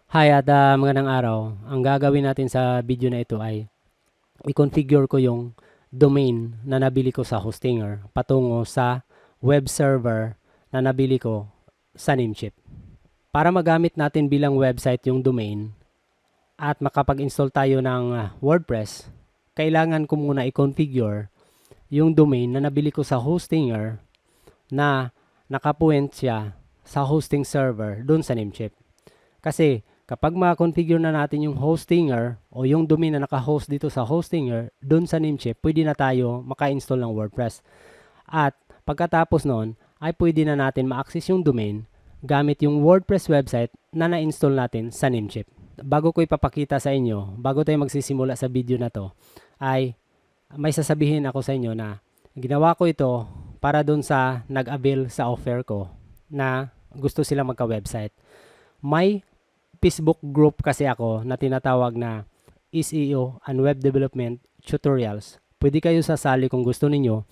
Hi at magandang araw. Ang gagawin natin sa video na ito ay i-configure ko yung domain na nabili ko sa Hostinger patungo sa web server na nabili ko sa Namecheap. Para magamit natin bilang website yung domain at makapag-install tayo ng WordPress, kailangan ko muna i-configure yung domain na nabili ko sa Hostinger na nakapuwent siya sa hosting server doon sa Namecheap. Kasi kapag ma-configure na natin yung Hostinger o yung domain na naka-host dito sa Hostinger, dun sa Namecheap, pwede na tayo maka-install ng WordPress. At pagkatapos noon, ay pwede na natin ma-access yung domain gamit yung WordPress website na na-install natin sa Namecheap. Bago ko ipapakita sa inyo, bago tayo magsisimula sa video na to, ay may sasabihin ako sa inyo na ginawa ko ito para dun sa nag-avail sa offer ko na gusto sila magka-website. May Facebook group kasi ako na tinatawag na SEO and Web Development Tutorials. Pwede kayo sasali kung gusto ninyo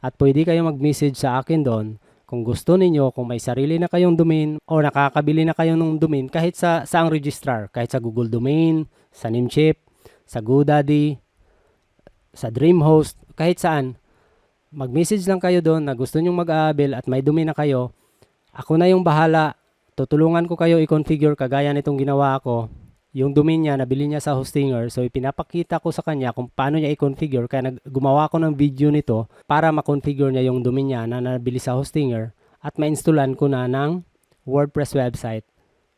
at pwede kayo mag-message sa akin doon kung gusto ninyo, kung may sarili na kayong domain o nakakabili na kayo ng domain kahit sa saang registrar, kahit sa Google Domain, sa Namecheap, sa GoDaddy, sa DreamHost, kahit saan. Mag-message lang kayo doon na gusto nyong mag-aabil at may domain na kayo. Ako na yung bahala. Tutulungan ko kayo i-configure kagaya nitong ginawa ko. Yung domain niya, nabili niya sa Hostinger. So, ipinapakita ko sa kanya kung paano niya i-configure. Kaya gumawa ko ng video nito para ma-configure niya yung domain niya na nabili sa Hostinger at ma-installan ko na ng WordPress website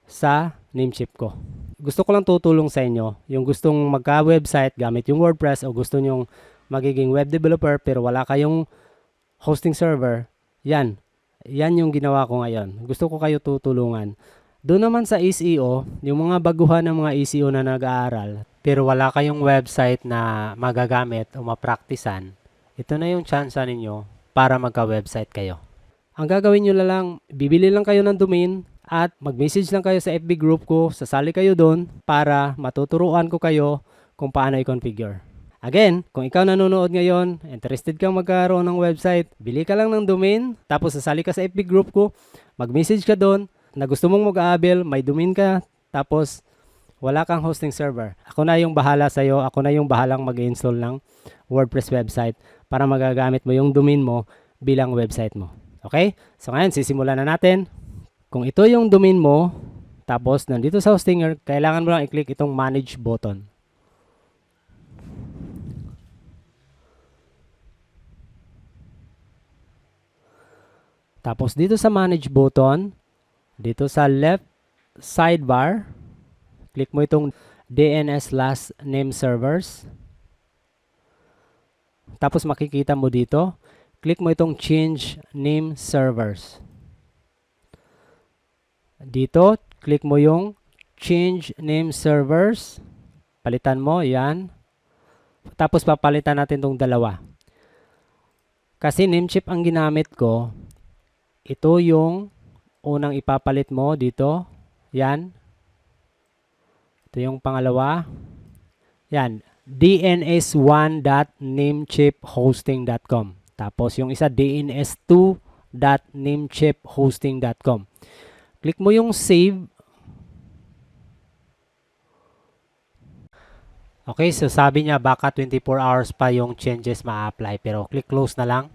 sa Namecheap ko. Gusto ko lang tutulong sa inyo. Yung gustong magka-website gamit yung WordPress o gusto nyong magiging web developer pero wala kayong hosting server, yan. Yan yung ginawa ko ngayon. Gusto ko kayo tutulungan. Doon naman sa SEO, yung mga baguhan ng mga SEO na nag-aaral, pero wala kayong website na magagamit o mapraktisan, ito na yung chance ninyo para magka-website kayo. Ang gagawin nyo lang, bibili lang kayo ng domain at mag-message lang kayo sa FB group ko, sasali kayo doon para matuturuan ko kayo kung paano i-configure. Again, kung ikaw nanonood ngayon, interested kang magkaroon ng website, bili ka lang ng domain, tapos sasali ka sa FB group ko, mag-message ka doon, na gusto mong mag-aabil, may domain ka, tapos wala kang hosting server. Ako na yung bahala sa'yo, ako na yung bahalang mag-install ng WordPress website para magagamit mo yung domain mo bilang website mo. Okay? So ngayon, sisimulan na natin. Kung ito yung domain mo, tapos nandito sa Hostinger, kailangan mo lang i-click itong Manage button. Tapos dito sa Manage button, dito sa left sidebar, click mo itong DNS last name servers. Tapos makikita mo dito, click mo itong change name servers. Dito, click mo yung change name servers. Palitan mo, yan. Tapos papalitan natin itong dalawa. Kasi Namecheap ang ginamit ko, ito yung unang ipapalit mo dito. Yan. Ito yung pangalawa. Yan. dns1.namecheaphosting.com. Tapos yung isa dns2.namecheaphosting.com. Click mo yung save. Okay, so sabi niya baka 24 hours pa yung changes ma-apply. Pero click close na lang.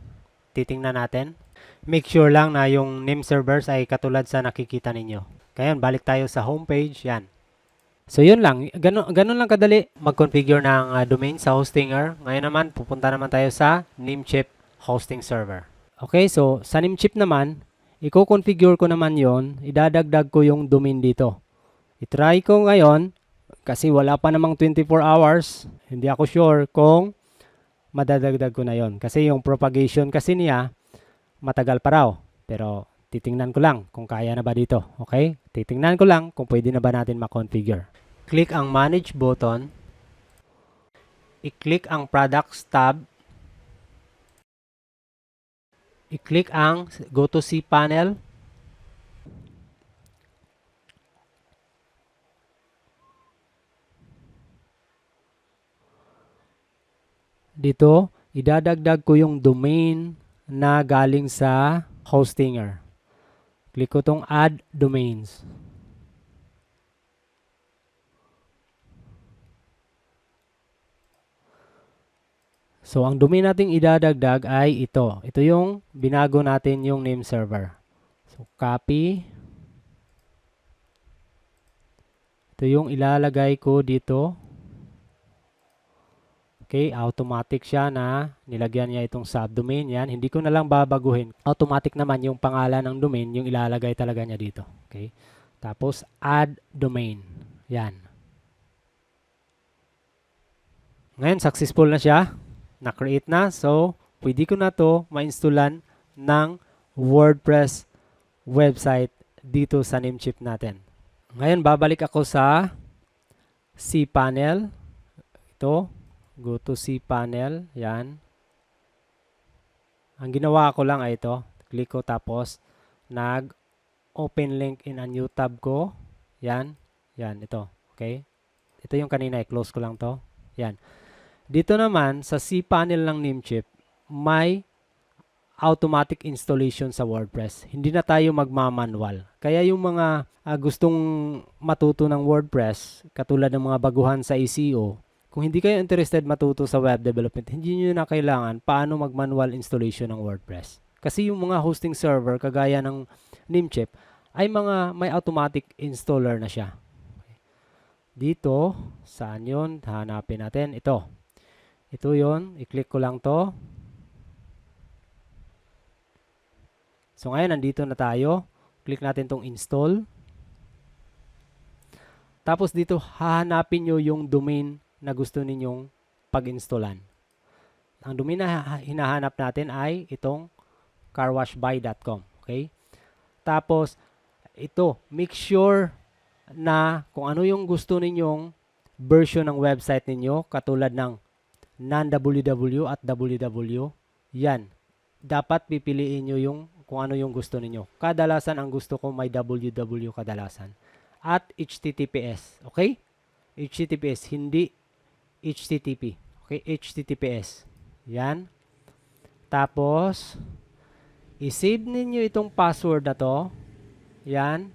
Titingnan natin. Make sure lang na yung name servers ay katulad sa nakikita ninyo. Kaya balik tayo sa homepage. Yan. So yun lang. Ganun lang kadali mag-configure ng domain sa Hostinger. Ngayon naman, pupunta naman tayo sa Namecheap hosting server. Okay, so sa Namecheap naman, i-configure ko naman yon. Idadagdag ko yung domain dito. I-try ko ngayon kasi wala pa namang 24 hours. Hindi ako sure kung madadagdag ko na yon. Kasi yung propagation kasi niya, matagal pa raw. Pero titingnan ko lang kung kaya na ba dito. Okay? Titingnan ko lang kung pwede na ba natin ma-configure. Click ang Manage button. I-click ang Products tab. I-click ang Go to cPanel. Dito, idadagdag ko yung domain na galing sa Hostinger. Click ko tong Add Domains. So, ang domain nating idadagdag ay ito. Ito yung binago natin yung name server. So, copy. Ito yung ilalagay ko dito. Okay, automatic siya na nilagyan niya itong subdomain yan. Hindi ko na lang babaguhin. Automatic naman yung pangalan ng domain, yung ilalagay talaga niya dito. Okay, tapos add domain. Yan. Ngayon, successful na siya. Na-create na. So, pwede ko na to ma-installan ng WordPress website dito sa Namecheap natin. Ngayon, babalik ako sa cPanel. Ito. Go to cPanel. Yan. Ang ginawa ko lang ay ito. Click ko tapos nag-open link in a new tab ko. Yan. Yan. Ito. Okay. Ito yung kanina. I-close ko lang to. Yan. Dito naman sa cPanel ng Namecheap, may automatic installation sa WordPress. Hindi na tayo magmamanual. Kaya yung mga gustong matuto ng WordPress, katulad ng mga baguhan sa SEO, kung hindi kayo interested matuto sa web development, hindi nyo na kailangan paano mag-manual installation ng WordPress. Kasi yung mga hosting server, kagaya ng Namecheap, ay may automatic installer na siya. Dito, saan yun? Hanapin natin. Ito. Ito yun. I-click ko lang to. So ngayon, nandito na tayo. Click natin tong install. Tapos dito, hahanapin nyo yung domain na gusto ninyong pag-installan. Ang domain na hinahanap natin ay itong carwashby.com. Okay? Tapos, ito, make sure na kung ano yung gusto ninyong version ng website ninyo, katulad ng non-www at www, yan. Dapat pipiliin nyo yung kung ano yung gusto ninyo. Kadalasan, ang gusto ko may www kadalasan. At HTTPS. Okay? HTTPS, hindi HTTP. Okay? HTTPS. Yan. Tapos, i-save ninyo itong password na to. Yan.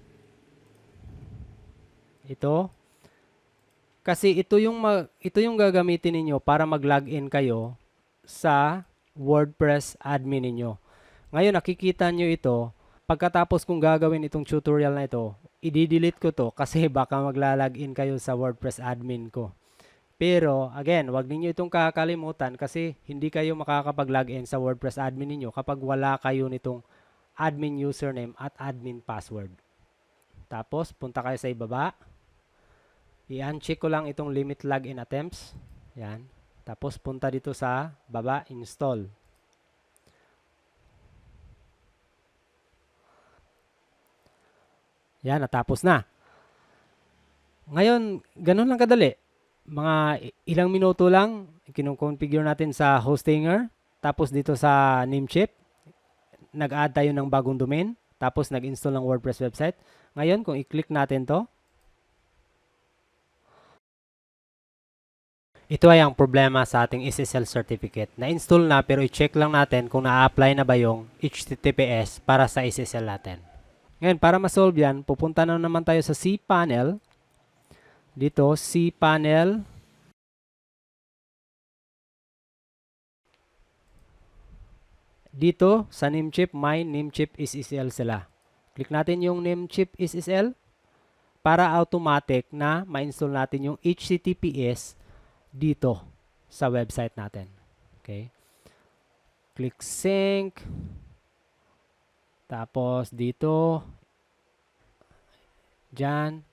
Ito. Kasi ito yung gagamitin ninyo para mag-login kayo sa WordPress admin ninyo. Ngayon, nakikita nyo ito. Pagkatapos kong gagawin itong tutorial na ito, i-delete ko to kasi baka magla-login kayo sa WordPress admin ko. Pero, again, wag ninyo itong kakalimutan kasi hindi kayo makakapag-login sa WordPress admin ninyo kapag wala kayo nitong admin username at admin password. Tapos, punta kayo sa ibaba. I-uncheck ko lang itong limit login attempts. Yan. Tapos, punta dito sa baba, install. Yan, natapos na. Ngayon, ganun lang kadali. Mga ilang minuto lang, kinukonfigure natin sa Hostinger. Tapos dito sa Namecheap, nag-add tayo ng bagong domain. Tapos nag-install ng WordPress website. Ngayon, kung i-click natin to, ito ay ang problema sa ating SSL certificate. Na-install na pero i-check lang natin kung na-apply na ba yung HTTPS para sa SSL natin. Ngayon, para ma-solve yan, pupunta na naman tayo sa cPanel. Dito, cPanel. Dito, sa Namecheap, may Namecheap SSL sila. Click natin yung Namecheap SSL para automatic na ma-install natin yung HTTPS dito sa website natin. Okay? Click sync. Tapos dito, dyan.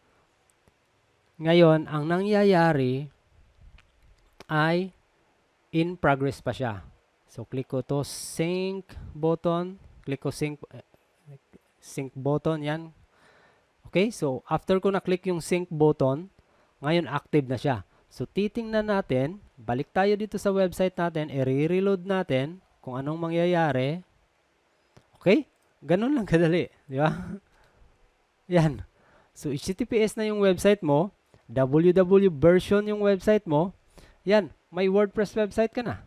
Ngayon, ang nangyayari ay in progress pa siya. So, click ko to sync button. Click ko sync button. Yan. Okay, so after ko na-click yung sync button, ngayon active na siya. So, titingnan natin, balik tayo dito sa website natin, i-reload natin kung anong mangyayari. Okay? Ganun lang kadali. Di ba? Yan. So, HTTPS na yung website mo, www version yung website mo, yan, may WordPress website ka na.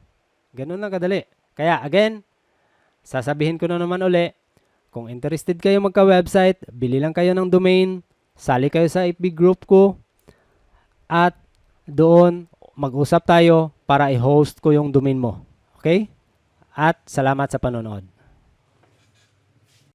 Ganun lang kadali. Kaya, again, sasabihin ko na naman uli, kung interested kayo magka-website, bili lang kayo ng domain, sali kayo sa FB group ko, at doon, mag-usap tayo para i-host ko yung domain mo. Okay? At salamat sa panonood.